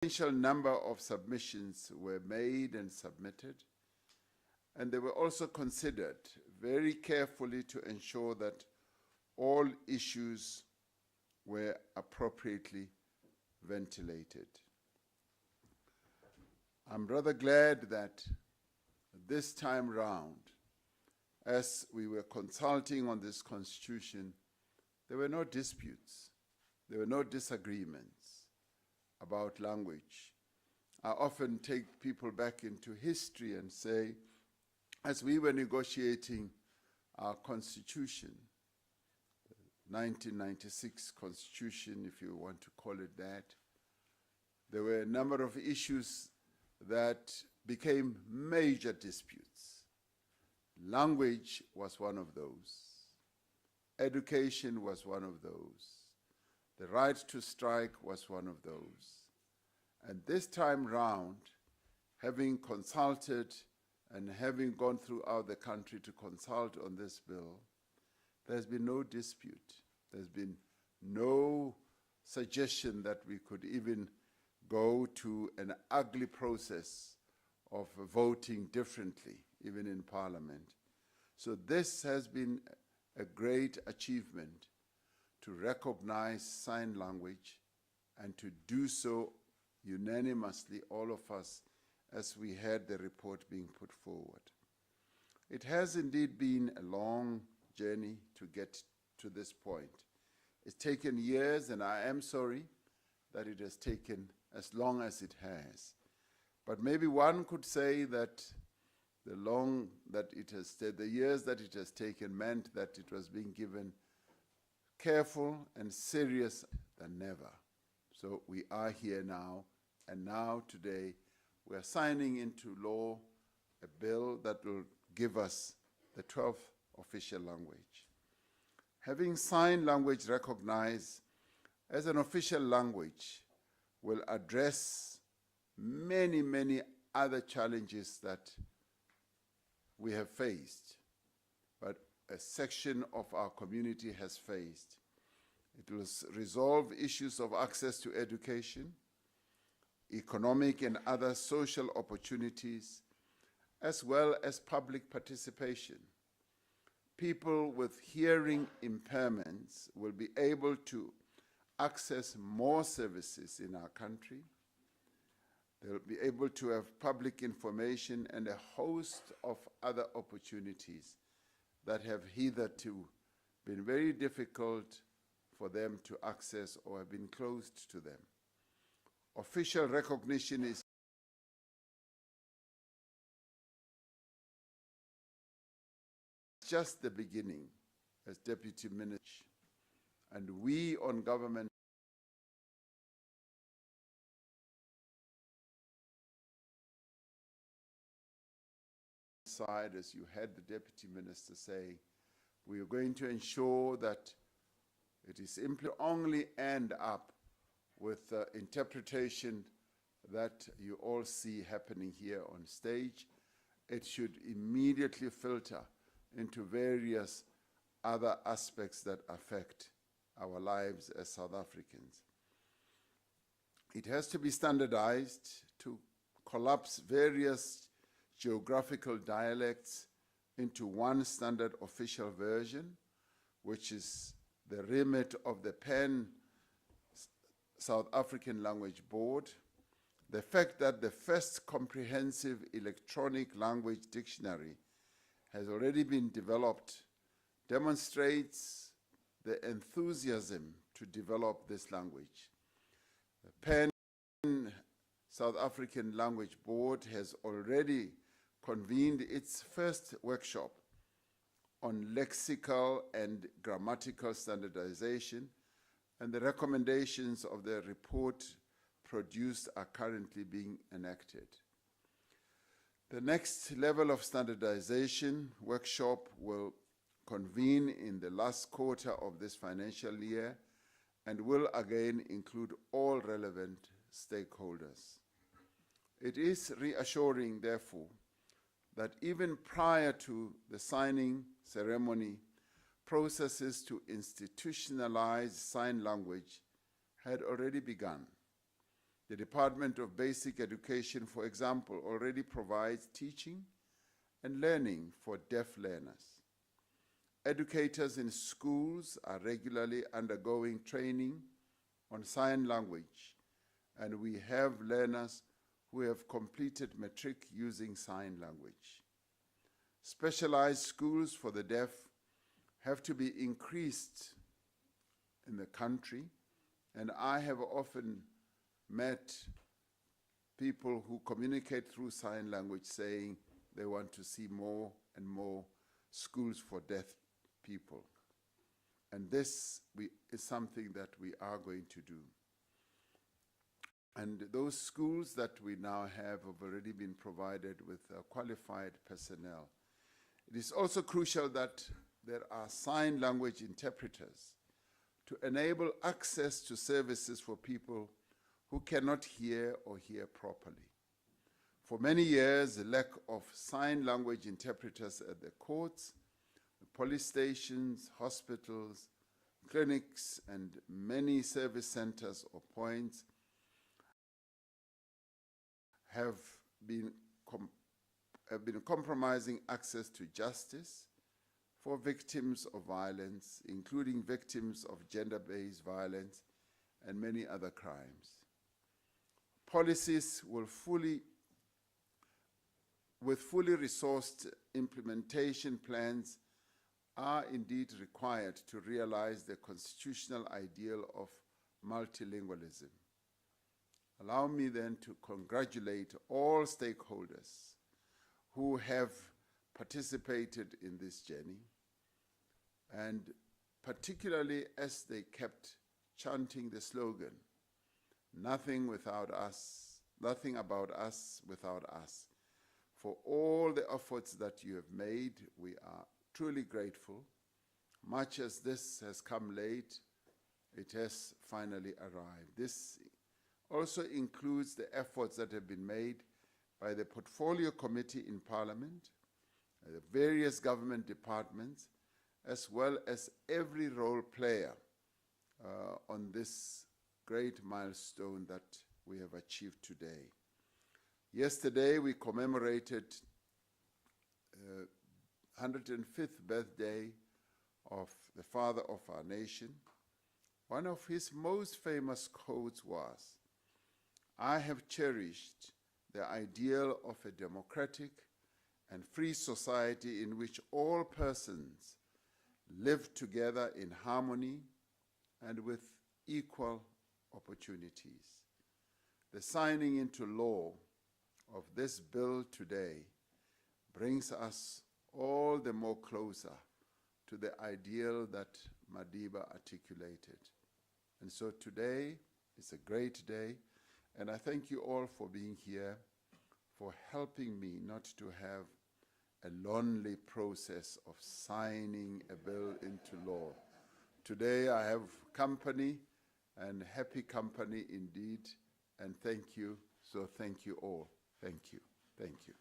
substantial number of submissions were made and submitted, and they were also considered very carefully to ensure that all issues were appropriately ventilated. I'm rather glad that this time round, as we were consulting on this constitution, there were no disputes, there were no disagreements about language. I often take people back into history and say, as we were negotiating our constitution, 1996 constitution, if you want to call it that, there were a number of issues that became major disputes. Language was one of those. Education was one of those. The right to strike was one of those. And this time round, having consulted and having gone throughout the country to consult on this bill, there's been no dispute. There's been no suggestion that we could even go to an ugly process of voting differently, even in Parliament. So this has been a great achievement to recognize sign language and to do so unanimously, all of us, as we had the report being put forward. It has indeed been a long journey to get to this point. It's taken years, and I am sorry that it has taken as long as it has. But maybe one could say that the years that it has taken meant that it was being given careful and serious than never. So we are here now, and now today we are signing into law a bill that will give us the 12th official language. Having sign language recognized as an official language will address many, many other challenges that we have faced, but a section of our community has faced. It will resolve issues of access to education, economic and other social opportunities, as well as public participation. People with hearing impairments will be able to access more services in our country. They'll be able to have public information and a host of other opportunities that have hitherto been very difficult for them to access or have been closed to them. Official recognition is just the beginning, as Deputy Minister, and we on government side, as you had the Deputy Minister say, we are going to ensure that it is only end up with the interpretation that you all see happening here on stage. It should immediately filter into various other aspects that affect our lives as South Africans. It has to be standardized to collapse various geographical dialects into one standard official version, which is the remit of the PEN South African Language Board. The fact that the first comprehensive electronic language dictionary has already been developed demonstrates the enthusiasm to develop this language. The PEN South African Language Board has already convened its first workshop on lexical and grammatical standardization, and the recommendations of the report produced are currently being enacted. The next level of standardization workshop will convene in the last quarter of this financial year and will again include all relevant stakeholders. It is reassuring, therefore, that even prior to the signing ceremony, processes to institutionalize sign language had already begun. The Department of Basic Education, for example, already provides teaching and learning for deaf learners. Educators in schools are regularly undergoing training on sign language, and we have learners who have completed matric using sign language. Specialized schools for the deaf have to be increased in the country, and I have often met people who communicate through sign language saying they want to see more and more schools for deaf people. And this is something that we are going to do. And those schools that we now have already been provided with qualified personnel. It is also crucial that there are sign language interpreters to enable access to services for people who cannot hear or hear properly. For many years, the lack of sign language interpreters at the courts, the police stations, hospitals, clinics, and many service centers or points have been compromising access to justice for victims of violence, including victims of gender-based violence and many other crimes. Policies with fully resourced implementation plans are indeed required to realize the constitutional ideal of multilingualism. Allow me then to congratulate all stakeholders who have participated in this journey, and particularly as they kept chanting the slogan, "Nothing without us, nothing about us without us." For all the efforts that you have made, we are truly grateful. Much as this has come late, it has finally arrived. This also includes the efforts that have been made by the Portfolio Committee in Parliament, the various government departments, as well as every role player on this great milestone that we have achieved today. Yesterday, we commemorated 105th birthday of the father of our nation. One of his most famous quotes was, "I have cherished the ideal of a democratic and free society in which all persons live together in harmony and with equal opportunities." The signing into law of this bill today brings us all the more closer to the ideal that Madiba articulated. And so today is a great day, and I thank you all for being here, for helping me not to have a lonely process of signing a bill into law. Today I have company, and happy company indeed, and thank you. So thank you all. Thank you. Thank you.